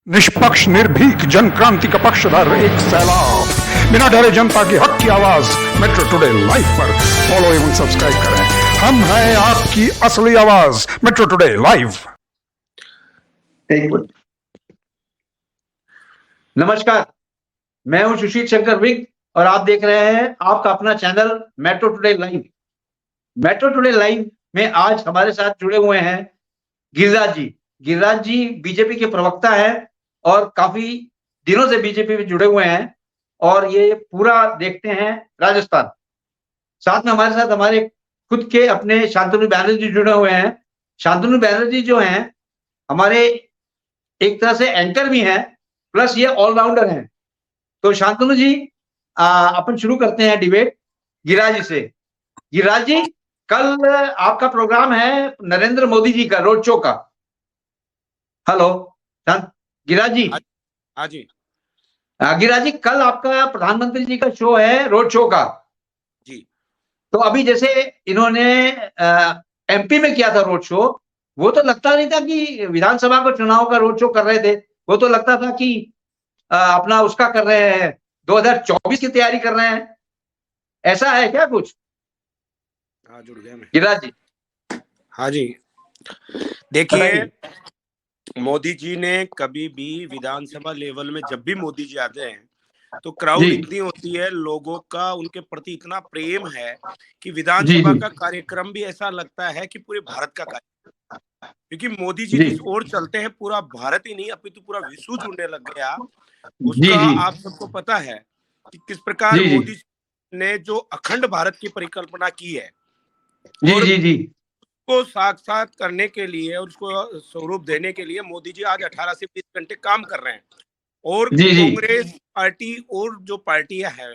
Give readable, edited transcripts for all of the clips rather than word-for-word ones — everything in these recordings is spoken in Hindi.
निष्पक्ष निर्भीक जन क्रांति का पक्षधर एक सैलाब, बिना डरे जनता की हक की आवाज मेट्रो टुडे लाइव पर फॉलो एवं सब्सक्राइब करें। हम हैं आपकी असली आवाज मेट्रो टुडे लाइव। नमस्कार, मैं हूं सुशील शंकर विक और आप देख रहे हैं आपका अपना channel metro today live. Metro today live में आज हमारे साथ जुड़े हुए हैं गिरिराज जी। गिरिराज जी बीजेपी के प्रवक्ता हैं और काफी दिनों से बीजेपी में जुड़े हुए हैं और ये पूरा देखते हैं राजस्थान। साथ में हमारे साथ हमारे खुद के अपने शांतनु बैनर्जी जुड़े हुए हैं। शांतनु बैनर्जी जो हैं हमारे एक तरह से एंकर भी हैं, प्लस ये ऑलराउंडर हैं। तो शांतनु जी, अपन शुरू करते हैं डिबेट गिरिराज जी से। गिरिराज जी, कल आपका प्रोग्राम है नरेंद्र मोदी जी का रोड शो का। हेलो गिरिराज जी। हाँ जी। गिरिराज जी, कल आपका प्रधानमंत्री जी का शो है रोड शो का जी। तो अभी जैसे इन्होंने एमपी में किया था रोड शो, वो तो लगता नहीं था कि विधानसभा का चुनाव का रोड शो कर रहे थे। वो तो लगता था कि अपना उसका कर रहे हैं, 2024 की तैयारी कर रहे हैं। ऐसा है क्या कुछ? हाँ, जुड़ गया मैं। गिरिराज जी। हाँ जी, देखिए, मोदी जी ने कभी भी विधानसभा लेवल में जब भी मोदी जी आते हैं तो क्राउड इतनी होती है, लोगों का उनके प्रति इतना प्रेम है कि विधानसभा का कार्यक्रम भी ऐसा लगता है कि पूरे भारत का कार्यक्रम, क्योंकि मोदी जी जिस ओर चलते हैं पूरा भारत ही नहीं अपितु पूरा विश्व जुड़ने लग गया। उसका आप सबको पता है कि किस प्रकार मोदी ने जो अखंड भारत की परिकल्पना की है और को साक्षात करने के लिए और उसको स्वरूप देने के लिए मोदी जी आज 18 से 20 घंटे काम कर रहे हैं। और कांग्रेस पार्टी और जो पार्टियां हैं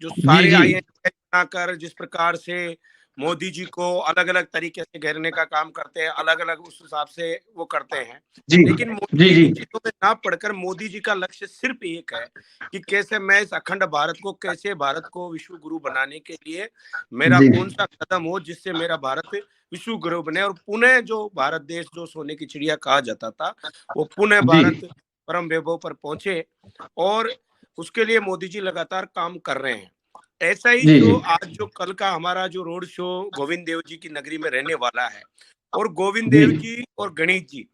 जो सारे आईएनएस बनाकर जिस प्रकार से मोदी जी को अलग अलग तरीके से घेरने का काम करते हैं, अलग अलग उस हिसाब से वो करते हैं। लेकिन मोदी जी चीजों में ना पढ़कर मोदी जी का लक्ष्य सिर्फ एक है कि कैसे मैं इस अखंड भारत को, कैसे भारत को विश्व गुरु बनाने के लिए मेरा कौन सा कदम हो जिससे मेरा भारत विश्व गुरु बने और पुनः जो भारत देश जो सोने की चिड़िया कहा जाता था वो पुनः भारत परम वैभव पर पहुंचे और उसके लिए मोदी जी लगातार काम कर रहे हैं। ऐसा ही जो आज जो कल का हमारा जो रोड शो गोविंद देव जी की नगरी में रहने वाला है और गोविंद देव जी और गणेश जी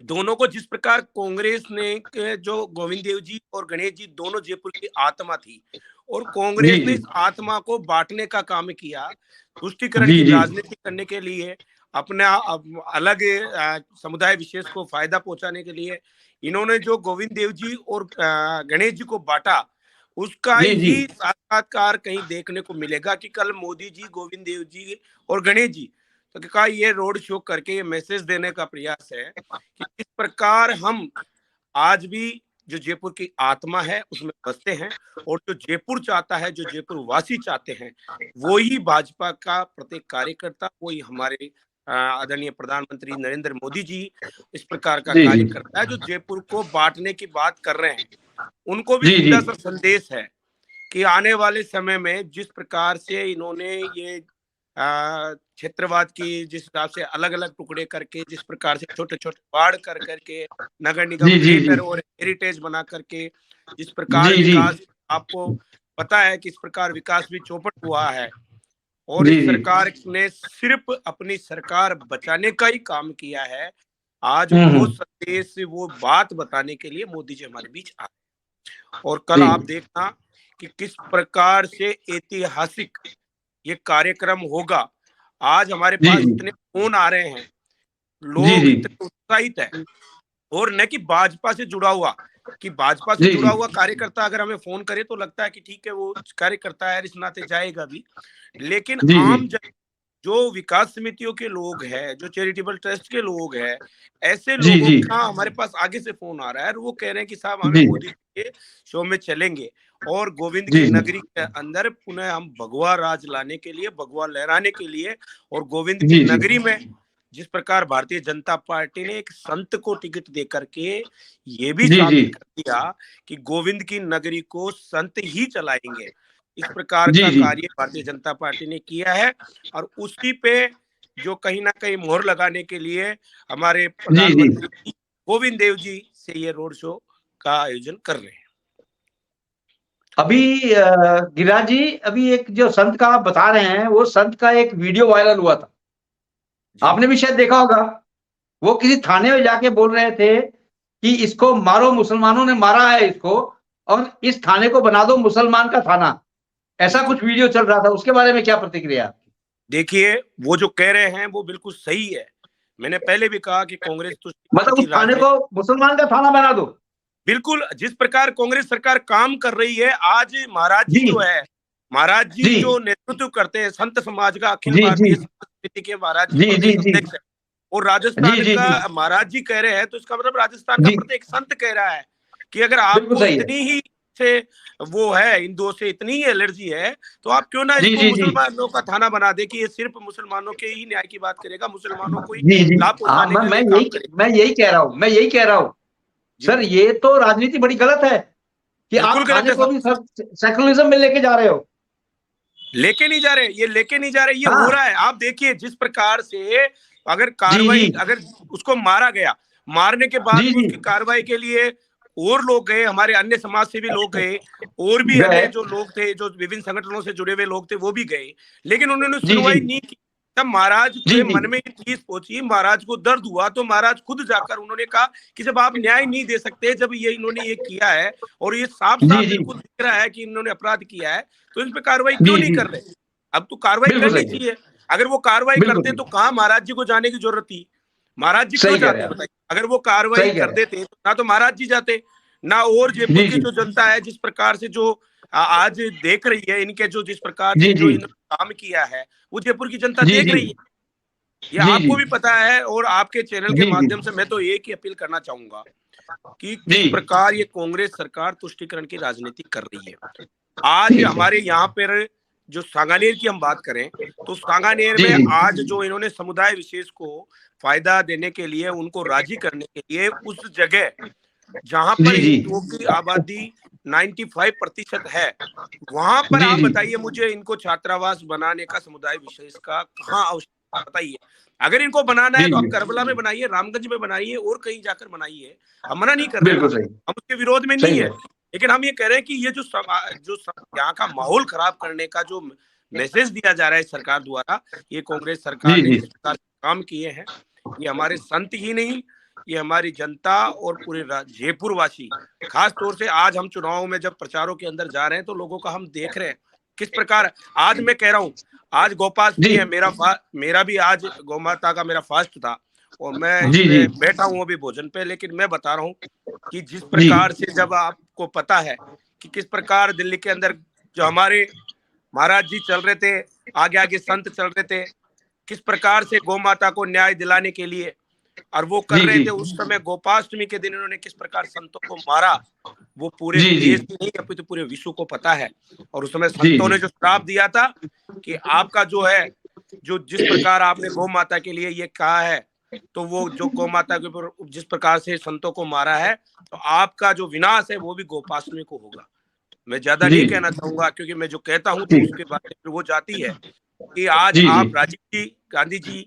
दोनों को जिस प्रकार कांग्रेस ने जो गोविंद देव जी और गणेश जी दोनों जयपुर की आत्मा थी और कांग्रेस ने इस आत्मा को बांटने का काम किया, तुष्टीकरण की राजनीति करने के लिए, अपना अलग समुदाय विशेष को फायदा पहुंचाने के लिए इन्होंने जो गोविंद देव जी और गणेश जी को बांटा, उसका ही साक्षात्कार कहीं देखने को मिलेगा कि कल मोदी जी गोविंद देव जी और गणेश जी तो क्या ये रोड शो करके ये मैसेज देने का प्रयास है कि किस प्रकार हम आज भी जो जयपुर की आत्मा है उसमें बसते हैं और जो जयपुर चाहता है, जो जयपुर वासी चाहते हैं, वो ही भाजपा का प्रत्येक कार्यकर्ता, वही हमारे आदरणीय प्रधानमंत्री नरेंद्र मोदी जी इस प्रकार का कार्य करता है। जो जयपुर को बांटने की बात कर रहे हैं उनको भी सीधा सा संदेश है कि आने वाले समय में जिस प्रकार से इन्होंने ये क्षेत्रवाद की जिस हिसाब से अलग अलग टुकड़े करके जिस प्रकार से छोटे छोटे वार्ड कर करके नगर निगम और हेरिटेज बना करके जिस प्रकार विकास, आपको पता है कि इस प्रकार विकास भी चौपट हुआ है और इस सरकार ने सिर्फ अपनी सरकार बचाने का ही काम किया है। आज वो संदेश, वो बात बताने के लिए मोदी जी हमारे बीच आए और कल आप देखना कि किस प्रकार से ऐतिहासिक ये कार्यक्रम होगा। आज हमारे पास इतने फोन आ रहे हैं, लोग इतने उत्साहित है और न कि भाजपा से जुड़ा हुआ, कि भाजपा से जुड़ा हुआ कार्यकर्ता अगर हमें फोन करे तो लगता है कि ठीक है वो कार्यकर्ता है इस नाते जाएगा भी, लेकिन आम जो विकास समितियों के लोग हैं, जो चैरिटेबल ट्रस्ट के लोग हैं, ऐसे लोगों का हमारे पास आगे से फोन आ रहा है और वो कह रहे हैं कि साहब हमें मोदी के शो में चलेंगे और गोविंद की नगरी के अंदर पुनः हम भगवा राज लाने के लिए, भगवा लहराने के लिए और गोविंद की नगरी में जिस प्रकार भारतीय जनता पार्टी ने एक संत को टिकट दे करके ये भी साबित कर दिया कि गोविंद की नगरी को संत ही चलाएंगे, इस प्रकार का कार्य भारतीय जनता पार्टी ने किया है और उसी पे जो कहीं ना कहीं मोहर लगाने के लिए हमारे प्रधानमंत्री गोविंद देव जी से ये रोड शो का आयोजन कर रहे हैं। अभी गिरिराज जी, अभी एक जो संत का आप बता रहे हैं, वो संत का एक वीडियो वायरल हुआ था, आपने भी शायद देखा होगा। वो किसी थाने में जाके बोल रहे थे कि इसको मारो, मुसलमानों ने मारा है इसको, और इस थाने को बना दो मुसलमान का थाना। ऐसा कुछ वीडियो चल रहा था, उसके बारे में क्या प्रतिक्रिया आपकी? देखिए, वो जो कह रहे हैं वो बिल्कुल सही है। मैंने पहले भी कहा कि कांग्रेस तो मतलब उस थाने को मुसलमान का थाना बना दो। बिल्कुल, जिस प्रकार कांग्रेस सरकार काम कर रही है, आज महाराज जी जो है, महाराज जी जो नेतृत्व करते हैं संत समाज का, अखिल भारतीय संत समिति के महाराज जी प्रदेश अध्यक्ष है, और राजस्थान का महाराज जी कह रहे हैं, तो इसका मतलब राजस्थान का प्रत्येक संत कह रहा है कि अगर आपको इतनी ही से वो है, हिंदुओं से इतनी ही एलर्जी है, तो आप क्यों ना इसको मुसलमानों का थाना बना दे कि ये सिर्फ मुसलमानों के ही न्याय की बात करेगा, मुसलमानों को ही लाभ पहुंचाने के लिए काम करेगा। मैं यही कह रहा हूँ सर, ये तो राजनीति बड़ी गलत है कि आप थाने को भी सेकुलरिज्म में लेके जा रहे हो। लेके नहीं जा रहे, ये लेके नहीं जा रहे, ये हो रहा है। आप देखिए जिस प्रकार से अगर कार्रवाई, अगर उसको मारा गया, मारने के बाद उसकी कार्रवाई के लिए और लोग गए, हमारे अन्य समाज से भी लोग गए, और भी अन्य जो लोग थे, जो विभिन्न संगठनों से जुड़े हुए लोग थे, वो भी गए, लेकिन उन्होंने सुनवाई नहीं की। तब महाराज के मन में ये चीज पहुंची, महाराज को दर्द हुआ, तो महाराज खुद जाकर उन्होंने कहा कि जब आप न्याय नहीं दे सकते, जब ये इन्होंने ये किया है और ये साफ साफ बिल्कुल दिख रहा है कि इन्होंने अपराध किया है, तो इस पे कार्रवाई क्यों नहीं कर रहे? अब तो कार्रवाई करनी चाहिए। अगर वो कार्रवाई करते तो कहाँ महाराज जी को जाने की जरूरत थी? महाराज जी क्यों जाते बताइए? अगर वो कार्रवाई कर देते तो ना तो महाराज जी जाते, ना और जयपुर की जो जनता है जिस प्रकार से जो आज देख रही है, इनके जो जिस प्रकार से जो इन्होंने काम किया है, वो जयपुर की जनता देख रही है। ये आपको भी पता है, और आपके चैनल के माध्यम से मैं तो एक ही अपील करना चाहूंगा कि किस प्रकार ये कांग्रेस सरकार तुष्टीकरण की राजनीति कर रही है। आज हमारे यहाँ पर जो सांगानेर की हम बात करें, तो सांगानेर में आज जो इन्होंने समुदाय विशेष को फायदा देने के लिए, उनको राजी करने के लिए, उस जगह जहां पर हिंदुओं की आबादी 95% है, वहां पर आप बताइए मुझे, इनको छात्रावास बनाने का समुदाय विशेष का कहाँ आवश्यकता बताइए? अगर इनको बनाना है तो आप करबला में बनाइए, रामगंज में बनाइए, और कहीं जाकर बनाइए, हम मना नहीं कर रहे, हम उसके विरोध में नहीं है, लेकिन हम ये कह रहे हैं कि ये जो यहाँ का माहौल खराब करने का जो मैसेज दिया जा रहा है सरकार द्वारा, ये कांग्रेस सरकार ने जिस प्रकार काम किए हैं, ये हमारे संत ही नहीं, ये हमारी जनता और पूरे जयपुर वासी, खास तौर से आज हम चुनावों में जब प्रचारों के अंदर जा रहे हैं, तो लोगों का हम देख रहे हैं किस प्रकार। आज मैं कह रहा हूँ, आज गोपाष्टमी है, मेरा भी आज गौ माता का मेरा फास्ट था, और मैं बैठा हूँ अभी भोजन पे, लेकिन मैं बता रहा हूँ कि जिस प्रकार से, जब आपको पता है कि किस प्रकार दिल्ली के अंदर जो हमारे महाराज जी चल रहे थे, आगे आगे संत चल रहे थे, किस प्रकार से गौ माता को न्याय दिलाने के लिए, और वो कर रहे थे। उस समय गोपाष्टमी के दिन इन्होंने किस प्रकार संतों को मारा, वो पूरे देश की नहीं अपितु पूरे विश्व को पता है। और उस समय संतों ने जो श्राप दिया था कि आपका जो है, जो जिस प्रकार आपने गौ माता के लिए ये कहा है, तो वो जो गौ माता के ऊपर जिस प्रकार से संतों को मारा है, तो आपका जो विनाश है वो भी गोपाष्टमी को होगा। मैं ज्यादा नहीं कहना चाहूंगा, क्योंकि मैं जो कहता हूँ तो उसके बाद फिर वो जाती है कि आज आप राजीव गांधी जी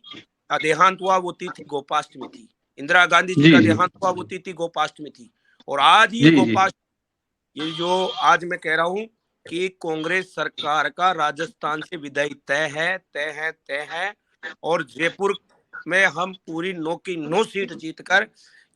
का देहांत हुआ, वो तिथि गोपाष्टमी थी। इंदिरा गांधी जी का देहांत हुआ, वो तिथि गोपाष्टमी थी। और आज ये गोपाष्टमी, ये जो आज मैं कह रहा हूँ कि कांग्रेस सरकार का राजस्थान से विदाई तय है, और जयपुर में हम पूरी 9 की 9 सीट जीतकर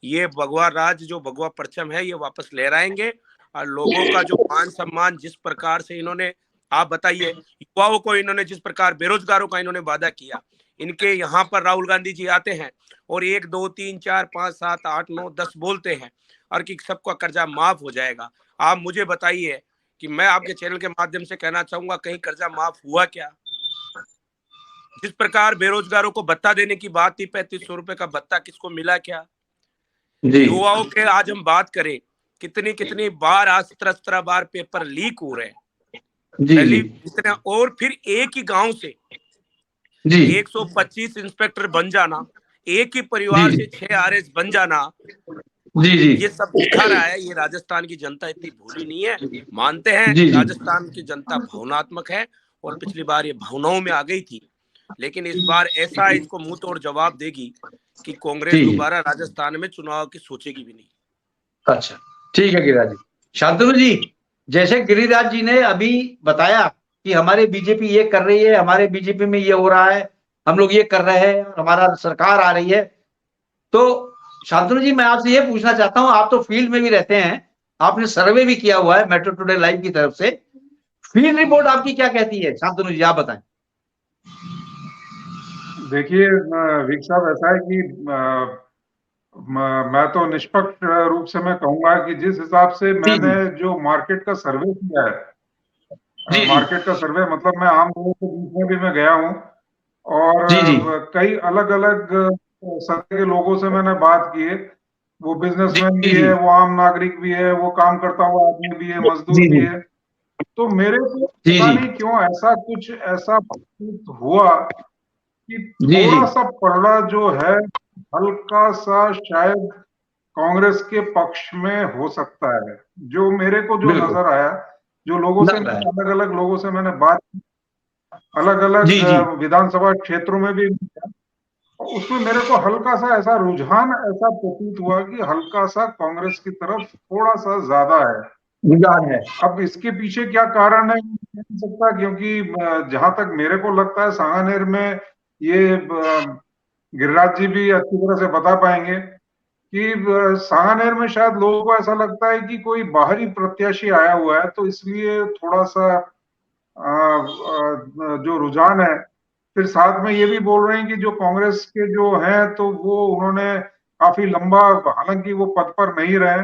ये भगवा राज, जो भगवा परचम है, ये वापस लहराएंगे। और लोगों का जो मान सम्मान जिस प्रकार से इन्होंने, आप बताइए, युवाओं को इन्होंने जिस प्रकार, बेरोजगारों का इन्होंने वादा किया, इनके यहाँ पर राहुल गांधी जी आते हैं और 1 2 3 4 5 7 8 9 10 बोलते हैं, और कि सबका कर्जा माफ हो जाएगा। आप मुझे बताइए कि मैं आपके चैनल के माध्यम से कहना चाहूंगा, कहीं कर्जा माफ हुआ क्या? जिस प्रकार बेरोजगारों को भत्ता देने की बात थी, 3500 रुपए का भत्ता, किसको मिला क्या? युवाओं के आज हम बात करें, कितनी बार, आज 17 बार पेपर लीक हो रहे हैं, और फिर एक ही गांव से 125 इंस्पेक्टर बन जाना, एक ही परिवार से 6 RS बन जाना, ये सब दिखा रहा है। ये राजस्थान की जनता इतनी भोली नहीं है, मानते हैं राजस्थान की जनता भावनात्मक है, और पिछली बार ये भावनाओं में आ गई थी, लेकिन इस बार ऐसा इसको मुंह तोड़ जवाब देगी कि कांग्रेस दोबारा राजस्थान में चुनाव की सोचेगी भी नहीं। अच्छा, ठीक है गिरिराज जी। शांतनु जी, जैसे गिरिराज जी ने अभी बताया कि हमारे बीजेपी ये कर रही है, हमारे बीजेपी में ये हो रहा है, हम लोग ये कर रहे हैं, हमारा सरकार आ रही है, तो शांतनु जी मैं आपसे ये पूछना चाहता हूं, आप तो फील्ड में भी रहते हैं, आपने सर्वे भी किया हुआ है मेट्रो टुडे लाइव की तरफ से, फील्ड रिपोर्ट आपकी क्या कहती है? शांतनु जी आप बताएं। देखिए विक साहब, ऐसा है कि मैं तो निष्पक्ष रूप से मैं कहूंगा कि जिस हिसाब से जी मैंने जी जो मार्केट का सर्वे किया है, जी जी मार्केट का सर्वे मतलब मैं आम लोगों के बीच में भी मैं गया हूँ और जी जी कई अलग अलग सतह के लोगों से मैंने बात की है। वो जी बिजनेसमैन भी जी है, वो आम नागरिक भी है, वो काम करता हुआ आदमी भी है, मजदूर जी भी जी है। तो मेरे को जी पता जी नहीं क्यों ऐसा कुछ ऐसा प्रतीत हुआ कि जी जी थोड़ा सा पलड़ा जो है हल्का सा शायद कांग्रेस के पक्ष में हो सकता है, जो मेरे को जो बिल्कुल नजर आया। जो लोगों से लग रहा है। अलग अलग लोगों से मैंने बात की, अलग अलग जी जी विधानसभा क्षेत्रों में भी, उसमें मेरे को हल्का सा ऐसा रुझान ऐसा प्रतीत हुआ कि हल्का सा कांग्रेस की तरफ थोड़ा सा ज्यादा है। रुझान है। अब इसके पीछे क्या कारण है नहीं कह सकता, क्योंकि जहां तक मेरे को लगता है सांगानेर में ये गिरिराज जी भी अच्छी तरह से बता पाएंगे कि सांगानेर में शायद लोगों को ऐसा लगता है कि कोई बाहरी प्रत्याशी आया हुआ है, तो इसलिए थोड़ा सा जो रुझान है। फिर साथ में ये भी बोल रहे हैं कि जो कांग्रेस के जो हैं तो वो उन्होंने काफी लंबा, हालांकि वो पद पर नहीं रहे,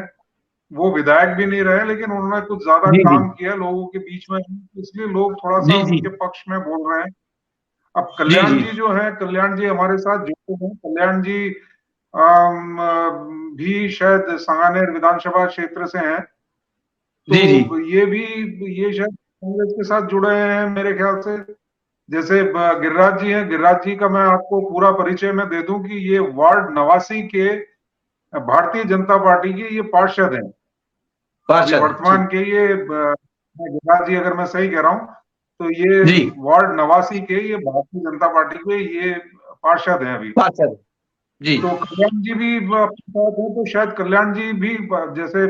वो विधायक भी नहीं रहे, लेकिन उन्होंने कुछ ज्यादा जी जी काम किया लोगों के बीच में, इसलिए लोग थोड़ा सा जी जी उनके पक्ष में बोल रहे हैं। अब जी कल्याण जी जी जो है, कल्याण जी हमारे साथ जुड़े हैं। कल्याण जी भी शायद सांगानेर विधानसभा क्षेत्र से हैं, जी जी तो ये भी, ये शायद कांग्रेस के साथ जुड़े हैं मेरे ख्याल से। जैसे गिरिराज जी हैं, गिरिराज जी का मैं आपको पूरा परिचय में दे दूं कि ये वार्ड 89 के भारतीय जनता पार्टी के ये पार्षद हैं। अभी पार्षद है, वर्तमान ठीक। के ये गिरिराज जी, अगर मैं सही कह रहा हूं तो ये जी वार्ड 89 के ये भारतीय जनता पार्टी के ये पार्षद हैं अभी। पार्षद है, जी तो कल्याण जी भी अपने साथ हैं, तो शायद कल्याण जी भी, जैसे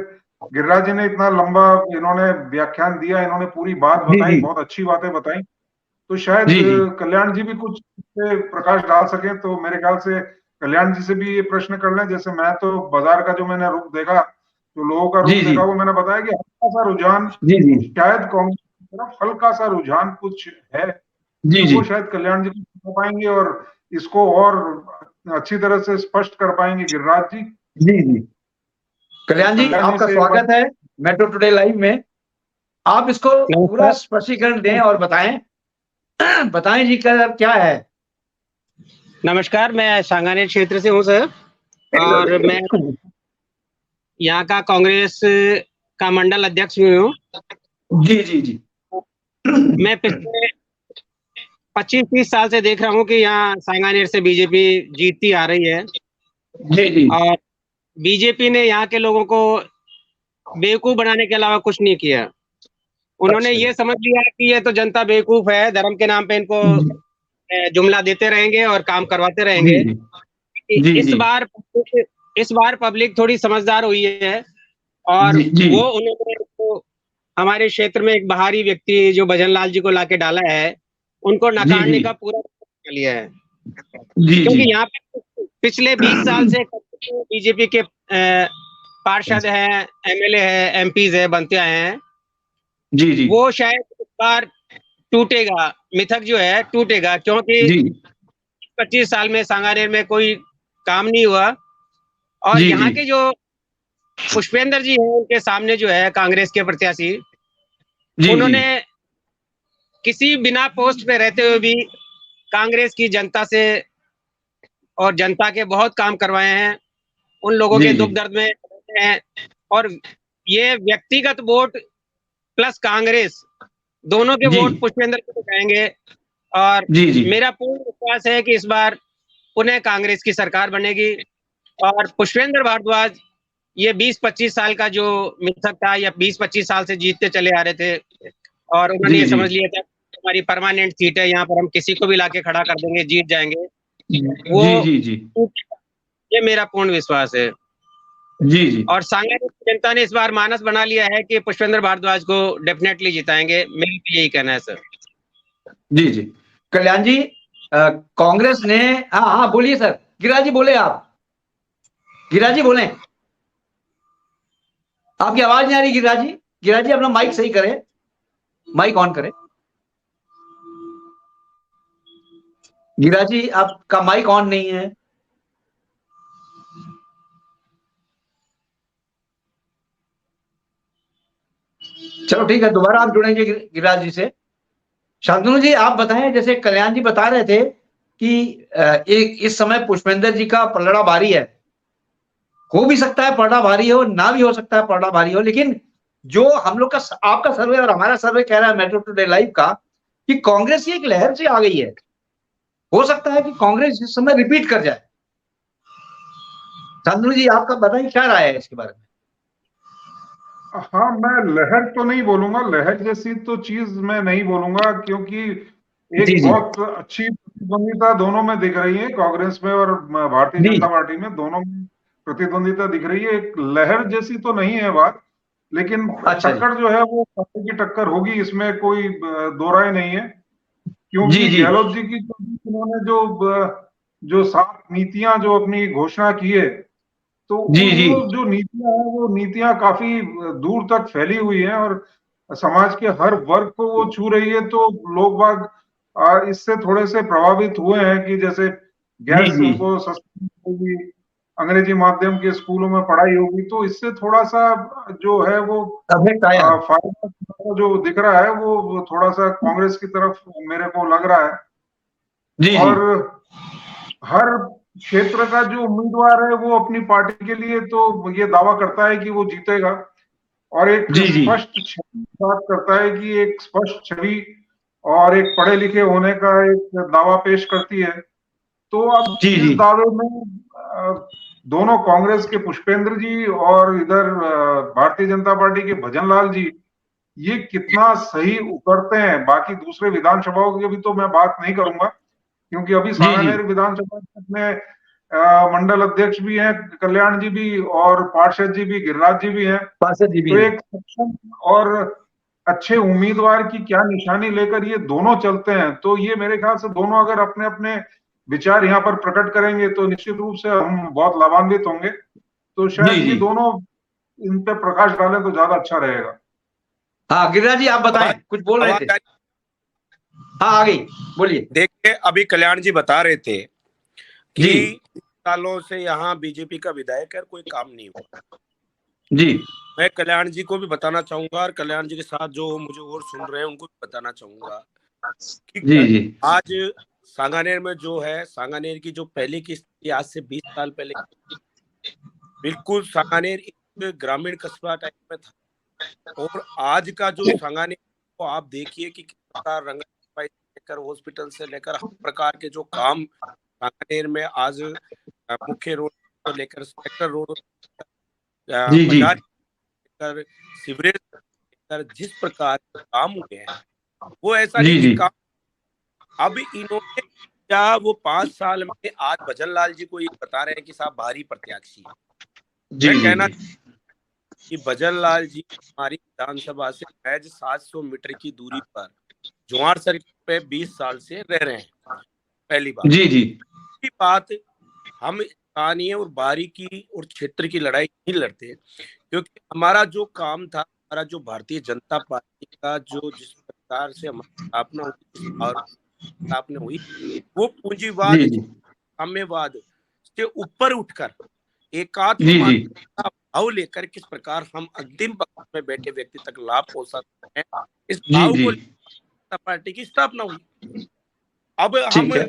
गिरिराज जी ने इतना लंबा इन्होंने व्याख्यान दिया, इन्होंने पूरी बात जी बताई, जी बहुत अच्छी बातें बताई, तो शायद जी जी कल्याण जी भी कुछ इस पे प्रकाश डाल सके। तो मेरे ख्याल से कल्याण जी से भी ये प्रश्न कर लें। जैसे मैं तो बाजार का जो मैंने रुख देखा, जो लोगों का जी रुख जी देखा, वो मैंने बताया कि हल्का सा रुझान जी जी शायद कांग्रेस की तरफ, हल्का सा रुझान कुछ है, जी तो जी वो शायद कल्याण जी को पाएंगे और इसको और अच्छी तरह से स्पष्ट कर पाएंगे गिरिराज जी। जी जी तो कल्याण जी कल्याण जी आपका से एक बार, स्वागत है मेट्रो टुडे लाइव में। आप इसको पूरा नमस्कार। स्पष्टीकरण दें और बताएं। बताएं जी क्या है? नमस्कार, मैं सांगानेर क्षेत्र से हूँ सर, और मैं यहाँ का कांग्रेस का मंडल अध्यक्ष भी हूँ। जी जी जी मैं पिछले 25-30 साल से देख रहा हूँ कि यहाँ सांगानेर से बीजेपी जीतती आ रही है, जी जी और बीजेपी ने यहाँ के लोगों को बेवकूफ बनाने के अलावा कुछ नहीं किया। उन्होंने अच्छा ये समझ लिया कि ये तो जनता बेवकूफ है, धर्म के नाम पे इनको जुमला देते रहेंगे और काम करवाते जी रहेंगे। जी जी इस जी बार इस बार पब्लिक थोड़ी समझदार हुई है, और जी जी वो उन्होंने तो हमारे क्षेत्र में एक बाहरी व्यक्ति जो भजन लाल जी को लाके डाला है, उनको जी नकारने का पूरा कर लिया है। जी जी क्योंकि यहाँ पे पिछले 20 साल से बीजेपी के पार्षद हैं, एमएलए हैं, एमपीज है बनते आए हैं। जी जी वो शायद इस बार टूटेगा, मिथक जो है टूटेगा, क्योंकि जी 25 साल में सांगानेर में कोई काम नहीं हुआ। और जी यहाँ जी के जो पुष्पेंद्र जी हैं, उनके सामने जो है कांग्रेस के प्रत्याशी, जी उन्होंने किसी बिना पोस्ट पे रहते हुए भी कांग्रेस की जनता से और जनता के बहुत काम करवाए हैं, उन लोगों जी के जी दुख दर्द में रहते हैं। और ये व्यक्तिगत वोट प्लस कांग्रेस, दोनों के जी वोट पुष्पेंद्र को जाएंगे। और जी जी मेरा पूर्ण विश्वास है कि इस बार पुनः कांग्रेस की सरकार बनेगी, और पुष्पेंद्र भारद्वाज ये 20-25 साल का जो मिथक था, या 20-25 साल से जीतते चले आ रहे थे, और उन्होंने जी ये जी समझ लिया था हमारी परमानेंट सीट है, यहाँ पर हम किसी को भी लाके खड़ा कर देंगे, जीत जाएंगे। वो जी जी जी ये मेरा पूर्ण विश्वास है। जी जी और सांगनेर की जनता ने इस बार मानस बना लिया है कि पुष्पेंद्र भारद्वाज को डेफिनेटली जिताएंगे। मेरा भी यही कहना है सर। जी जी कल्याण जी, कांग्रेस ने, हाँ हाँ बोलिए सर, गिरिराज जी बोले, आप गिरिराज जी बोले, आपकी आवाज नहीं आ रही गिरिराज जी। गिरिराज जी अपना माइक सही करें, माइक ऑन करें। गिरिराज जी आपका माइक ऑन नहीं है। चलो ठीक है, दोबारा आप जुड़ेंगे गिरिराज जी से। शांतनु जी आप बताएं, जैसे कल्याण जी बता रहे थे कि एक इस समय पुष्पेंद्र जी का पलड़ा भारी है। हो भी सकता है पलड़ा भारी हो, ना भी हो सकता है पलड़ा भारी हो, लेकिन जो हम लोग का, आपका सर्वे और हमारा सर्वे कह रहा है मेट्रो टुडे लाइव का, कि कांग्रेस की एक लहर से आ गई है। हो सकता है कि कांग्रेस इस समय रिपीट कर जाए। शांतनु जी आपका बताइए क्या राय है इसके बारे में। हाँ, मैं लहर तो नहीं बोलूंगा, लहर जैसी तो चीज मैं नहीं बोलूंगा, क्योंकि एक जी जी बहुत अच्छी प्रतिद्वंदिता दोनों में दिख रही है, कांग्रेस में और भारतीय जी जनता पार्टी में, दोनों में प्रतिद्वंदिता दिख रही है। एक लहर जैसी तो नहीं है बात, लेकिन अच्छा जी टक्कर जो है वो पक्के की टक्कर होगी, इसमें कोई दो राय नहीं है। जी क्योंकि जी गहलोत जी की उन्होंने जो 7 नीतियां जो अपनी घोषणा की है, तो जी जी वो जो नीतियां हैं वो नीतियां काफी दूर तक फैली हुई हैं और समाज के हर वर्ग को वो छू रही है। तो लोग बाग इससे थोड़े से प्रभावित हुए हैं कि जैसे जी गैस जी उनको सस्ती होगी, अंग्रेजी माध्यम के स्कूलों में पढ़ाई होगी, तो इससे थोड़ा सा जो है वो अभिप्राय आया है। फायदा जो दिख रहा है वो थोड़ा सा कांग्रेस की तरफ मेरे को लग रहा है। जी जी और हर क्षेत्र का जो उम्मीदवार है वो अपनी पार्टी के लिए तो ये दावा करता है कि वो जीतेगा, और एक जी जी स्पष्ट छवि की बात करता है कि एक स्पष्ट छवि और एक पढ़े लिखे होने का एक दावा पेश करती है। तो अब जी इस जी दावे में दोनों कांग्रेस के पुष्पेंद्र जी और इधर भारतीय जनता पार्टी के भजन लाल जी, ये कितना सही उतरते हैं। बाकी दूसरे विधानसभाओं की भी तो मैं बात नहीं करूंगा, क्योंकि अभी जी जी सांगानेर विधानसभा में मंडल अध्यक्ष भी हैं कल्याण जी भी, और पार्षद जी भी, गिरिराज जी भी हैं। पार्षद जी भी तो हैं। एक सक्षम और अच्छे उम्मीदवार की क्या निशानी लेकर ये दोनों चलते हैं, तो ये मेरे ख्याल से दोनों अगर अपने अपने विचार यहाँ पर प्रकट करेंगे तो निश्चित रूप से हम बहुत लाभान्वित होंगे। तो जी शायद ये जी दोनों इन पे प्रकाश डालें तो ज्यादा अच्छा रहेगा। हाँ गिरिराज जी आप बताएं, आवाज कुछ बोल रहे आवाज थे। हाँ आ गई, बोलिए। देखिए, अभी कल्याण जी बता रहे थे जी कि सालों से यहाँ बीजेपी का विधायक है, कोई काम नहीं हुआ। जी मैं कल्याण जी को भी बताना चाहूंगा और कल्याण जी के साथ जो मुझे और सुन रहे हैं उनको भी बताना चाहूंगा जी कि जी आज सांगानेर में जो है, सांगानेर की जो पहले की स्थिति आज से 20 साल पहले, बिल्कुल सांगानेर एक ग्रामीण कस्बा टाइप में था। और आज का जो सांगानेर को आप देखिए कि किस प्रकार रंगा सफाई से लेकर हॉस्पिटल से लेकर हर प्रकार के जो काम सांगानेर में आज मुख्य रोड को लेकर, सेक्टर रोड, जी जी बाजार लेकर, सीवरेज लेकर जिस प्रकार के काम हुए हैं, वो ऐसा नहीं जी कि जी काम अब इन्होंने क्या वो 5 साल में आज भजन लाल जी को ये बता रहे हैं कि साहब भारी प्रत्याशी है। जी मैं जी कहना जी कि भजन लाल जी हमारी विधानसभा से महज 700 मीटर की दूरी पर जुआर सर्किल पे 20 साल से रह रहे हैं। पहली बात। जी जी दूसरी बात, हम स्थानीय और बारीकी और क्षेत्र की लड़ाई नहीं लड़ते, क्योंकि हमारा जो काम था, हमारा जो भारतीय जनता पार्टी का जो जिस प्रकार से हमारी स्थापना हुई, जिस भाव स्थापना हुई, वो पूंजीवाद, जी साम्यवाद से ऊपर उठकर जी एकात्म जी मानवता का भाव लेकर किस प्रकार हम अंतिम पक्ष में बैठे व्यक्ति तक लाभ पहुंच सकते हैं, इस जी भाव जी को लेकर पार्टी की स्थापना हुई। अब हम ठीक है।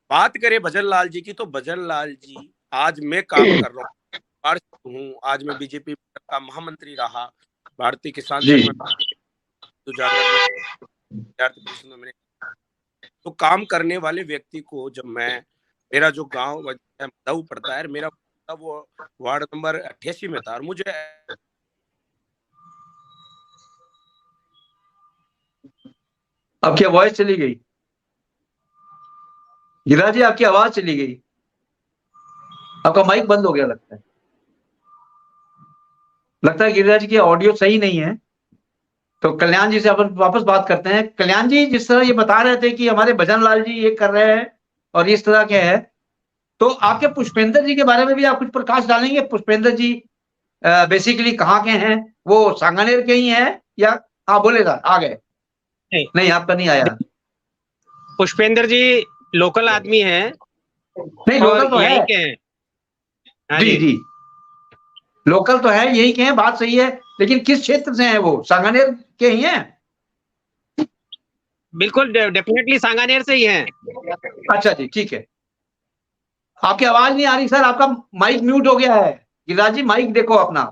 बात करें भजन लाल जी की, तो भजन लाल जी, आज मैं काम कर रहा हूँ, पार्षद हूँ, आज मैं बीजेपी का महामंत्री रहा, भारतीय किसान जी संघ में, जागरण में, विद्यार्थी परिषद में मैंने, तो काम करने वाले व्यक्ति को जब मैं, मेरा जो गांव मधु पड़ता है, मेरा वो वार्ड नंबर 88 में था, और मुझे आपकी आवाज चली गई गिरिराज जी, आपकी आवाज चली गई, आपका माइक बंद हो गया लगता है। लगता है गिरिराज जी की ऑडियो सही नहीं है, तो कल्याण जी से अपन वापस बात करते हैं। कल्याण जी, जिस तरह ये बता रहे थे कि हमारे भजन लाल जी ये कर रहे हैं और इस तरह के है, तो आपके पुष्पेंद्र जी के बारे में भी आप कुछ प्रकाश डालेंगे? पुष्पेंद्र जी बेसिकली कहाँ के हैं? वो सांगानेर के ही हैं या? हाँ बोले सर, आ गए। नहीं आपका नहीं आया। पुष्पेंद्र जी लोकल आदमी हैं, नहीं लोकल तो यहीं है। के हैं। हाँ जी जी, लोकल तो है, यही के हैं, बात सही है, लेकिन किस क्षेत्र से हैं वो? सांगानेर के ही हैं? बिल्कुल डेफिनेटली सांगानेर से ही हैं। अच्छा जी, ठीक है। आपकी आवाज नहीं आ रही सर, आपका माइक म्यूट हो गया है। गिरिराज जी माइक देखो अपना।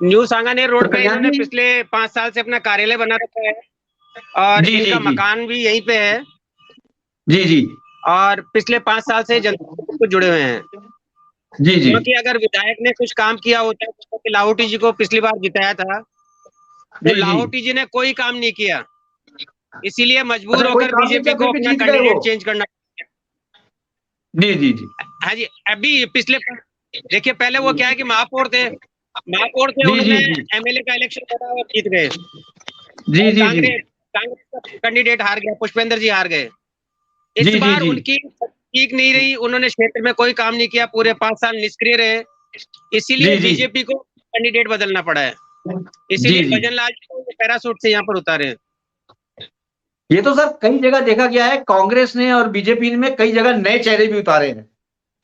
न्यू सांगानेर रोड तो पे कल्याण इन्होंने जी, पिछले 5 साल से अपना कार्यालय बना रखा है और जी, इनका जी, जी। मकान भी यहीं पे है जी जी और पिछले 5 साल से जनता से जुड़े हुए हैं। जी जी क्योंकि अगर विधायक ने कुछ काम किया होता है, तो लाहौटी जी को पिछली बार जिताया था, तो जी जी। लाहौटी जी ने कोई काम नहीं किया, इसीलिए मजबूर अच्छा, कोई होकर काम नहीं बीजेपी किया, को फिर भी अपना जीत गए कैंडिडेट वो? चेंज करना। जी जी जी हाँ जी, अभी पिछले देखिए, पहले वो क्या है कि महापौर थे, जी उन्होंने जी जी एमएलए का इलेक्शन लड़ा और जीत गए। जी जी जी कांग्रेस कांग्रेस का कैंडिडेट हार गया, पुष्पेंद्र जी हार गए। इस जी जी बार जी उनकी ठीक नहीं रही, उन्होंने क्षेत्र में कोई काम नहीं किया, पूरे 5 साल निष्क्रिय रहे, इसीलिए जी जी बीजेपी को कैंडिडेट बदलना पड़ा है। जी इसीलिए जी। भजन लाल जी को पैरासूट से यहाँ पर उतारे हैं। ये तो सर कई जगह देखा गया है, कांग्रेस ने और बीजेपी में कई जगह नए चेहरे भी उतारे हैं।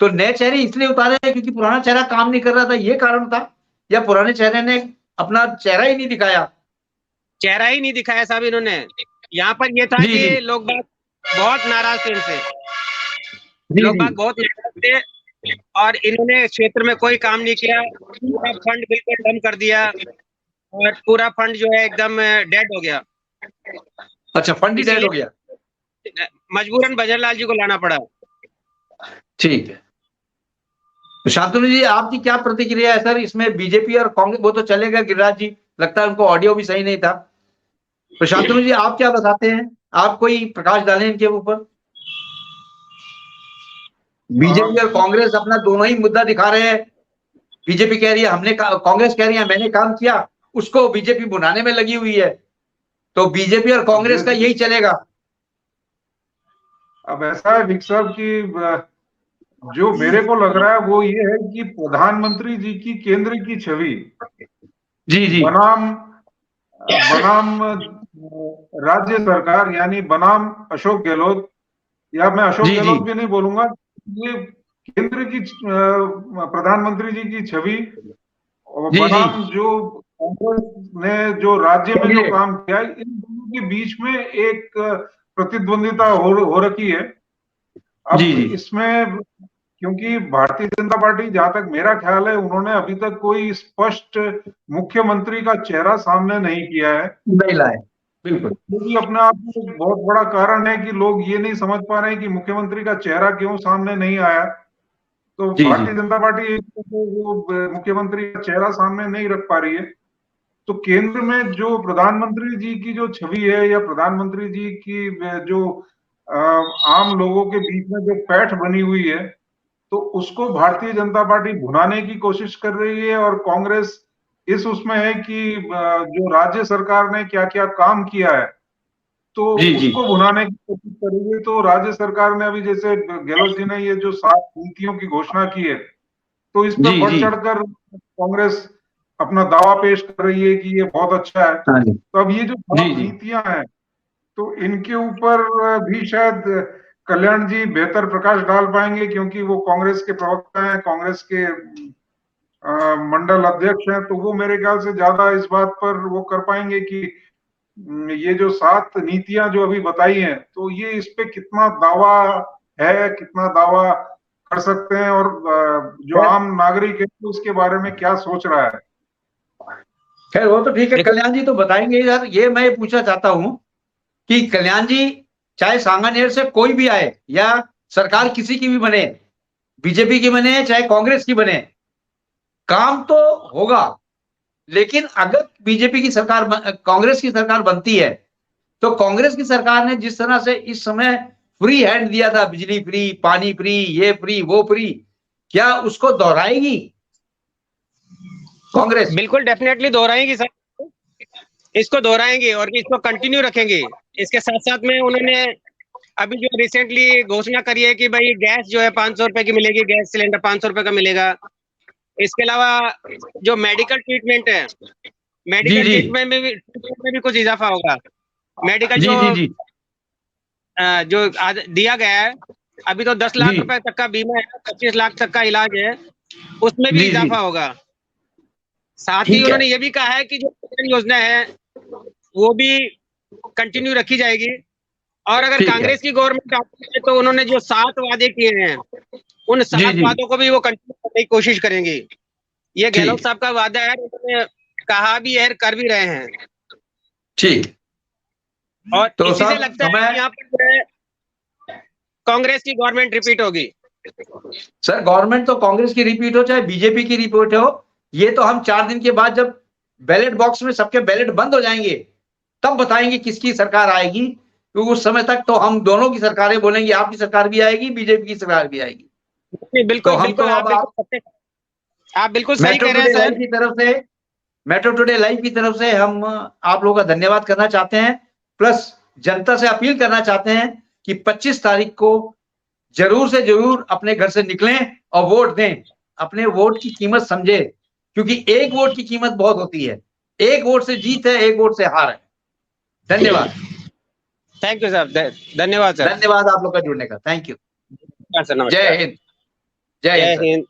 तो नए चेहरे इसलिए उतारे हैं क्योंकि पुराना चेहरा काम नहीं कर रहा था, ये कारण था? या पुराने चेहरे ने अपना चेहरा ही नहीं दिखाया? चेहरा ही नहीं दिखाया साहब इन्होंने। यहाँ पर ये था जी जी कि लोग बाग बहुत नाराज थे इनसे, जी लोग जी। बाग बहुत नाराज थे और इन्होंने क्षेत्र में कोई काम नहीं किया, पूरा फंड बिल्कुल डम कर दिया और पूरा फंड जो है एकदम डेड हो गया। अच्छा, फंड ही डेड हो इसीलिए गया। मजबूरन भजन लाल जी को लाना पड़ा। ठीक है, तो शांतनु जी आपकी क्या प्रतिक्रिया है सर इसमें? बीजेपी और कांग्रेस, वो तो चलेगा गिरिराज जी, लगता है उनको ऑडियो भी सही नहीं था। तो शांतनु जी आप क्या बताते हैं? आप कोई प्रकाश डालें इनके ऊपर। बीजेपी और कांग्रेस अपना दोनों ही मुद्दा दिखा रहे हैं। बीजेपी कह रही है हमने, कांग्रेस कह रही है मैंने काम किया, उसको बीजेपी बुनाने में लगी हुई है। तो बीजेपी और कांग्रेस का यही चलेगा। अब ऐसा है विक साहब कि जो मेरे को लग रहा है वो ये है कि प्रधानमंत्री जी की केंद्र की छवि जी जी बनाम बनाम राज्य सरकार, यानी बनाम अशोक गहलोत, या मैं अशोक जी जी गहलोत भी नहीं बोलूंगा, ये केंद्र की प्रधानमंत्री जी की छवि और जी जी बनाम जो कांग्रेस ने जो राज्य में जो काम किया है, इन दोनों के बीच में एक प्रतिद्वंदिता हो रखी है। अब जी जी इसमें क्योंकि भारतीय जनता पार्टी, जहां तक मेरा ख्याल है, उन्होंने अभी तक कोई स्पष्ट मुख्यमंत्री का चेहरा सामने नहीं किया है। नहीं लाए, बिल्कुल। ये भी अपने आप में एक बहुत बड़ा कारण है कि लोग ये नहीं समझ पा रहे हैं कि मुख्यमंत्री का चेहरा क्यों सामने नहीं आया। तो जी जी भारतीय जनता पार्टी वो मुख्यमंत्री का चेहरा सामने नहीं रख पा रही है। तो केंद्र में जो प्रधानमंत्री जी की जो छवि है, या प्रधानमंत्री जी की जो आम लोगों के बीच में जो पैठ बनी हुई है, तो उसको भारतीय जनता पार्टी भुनाने की कोशिश कर रही है। और कांग्रेस इस उसमें है कि जो राज्य सरकार ने क्या क्या काम किया है, तो जी जी उसको भुनाने की कोशिश करेंगे। तो राज्य सरकार ने अभी, जैसे गहलोत जी ने ये जो 7 नीतियों की घोषणा की है, तो इस पर जी बढ़ जी चढ़कर कांग्रेस अपना दावा पेश कर रही है कि ये बहुत अच्छा है। हाँ जी तो अब ये जो 7 जी जी नीतियां हैं, तो इनके ऊपर भी शायद कल्याण जी बेहतर प्रकाश डाल पाएंगे, क्योंकि वो कांग्रेस के प्रवक्ता हैं, कांग्रेस के मंडल अध्यक्ष हैं। तो वो मेरे ख्याल से ज्यादा इस बात पर वो कर पाएंगे कि ये जो 7 नीतियां जो अभी बताई हैं, तो ये इस पे कितना दावा है, कितना दावा कर सकते हैं, और जो आम नागरिक है तो उसके बारे में क्या सोच रहा है। खैर वो तो ठीक है, कल्याण जी तो बताएंगे यार। ये मैं पूछना चाहता हूं कि कल्याण जी, चाहे सांगानेर से कोई भी आए या सरकार किसी की भी बने, बीजेपी की बने चाहे कांग्रेस की बने, काम तो होगा। लेकिन अगर बीजेपी की सरकार, कांग्रेस की सरकार बनती है, तो कांग्रेस की सरकार ने जिस तरह से इस समय फ्री हैंड दिया था, बिजली फ्री, पानी फ्री, ये फ्री, वो फ्री, क्या उसको दोहराएगी? कांग्रेस बिल्कुल डेफिनेटली दोहराएंगी सर, इसको दोहराएंगे और इसको कंटिन्यू रखेंगे। इसके साथ साथ में उन्होंने अभी जो रिसेंटली घोषणा करी है कि भाई गैस जो है 500 रुपए की मिलेगी, गैस सिलेंडर 500 रुपए का मिलेगा। इसके अलावा जो मेडिकल ट्रीटमेंट है, मेडिकल ट्रीटमेंट में भी कुछ इजाफा होगा। मेडिकल जो दिया गया है अभी तो 10 लाख रुपए तक का बीमा है, 25 लाख तक का इलाज है, उसमें भी इजाफा होगा। साथ ही उन्होंने ये भी कहा है कि जो पेंशन योजना है वो भी कंटिन्यू रखी जाएगी। और अगर कांग्रेस की गवर्नमेंट आती है तो उन्होंने जो 7 वादे किए हैं उन 7 वादों को भी वो कंटिन्यू करने की कोशिश करेंगी। ये गहलोत साहब का वादा है, उन्होंने कहा भी है, कर भी रहे हैं। ठीक। और तो इसी से लगता है कि यहाँ पर कांग्रेस की गवर्नमेंट रिपीट होगी। सर गवर्नमेंट तो कांग्रेस की रिपीट हो चाहे बीजेपी की रिपीट हो, ये तो हम 4 दिन के बाद जब बैलेट बॉक्स में सबके बैलेट बंद हो जाएंगे तब बताएंगे किसकी सरकार आएगी, क्योंकि उस समय तक तो हम दोनों की सरकारें बोलेंगे, आपकी सरकार भी आएगी, बीजेपी की सरकार भी आएगी। बिल्कुल, तो बिल्कुल, आप बिल्कुल सही कह रहे हैं सर। की तरफ से, मेट्रो टुडे लाइव की तरफ से हम आप लोगों का धन्यवाद करना चाहते हैं, प्लस जनता से अपील करना चाहते हैं कि 25 तारीख को जरूर से जरूर अपने घर से निकलें और वोट दें। अपने वोट की कीमत समझे, क्योंकि एक वोट की कीमत बहुत होती है। एक वोट से जीत है, एक वोट से हार है। धन्यवाद। थैंक यू सर, धन्यवाद सर। धन्यवाद आप लोग का जुड़ने का। Thank you. सर, जय हिंद। जय हिंद।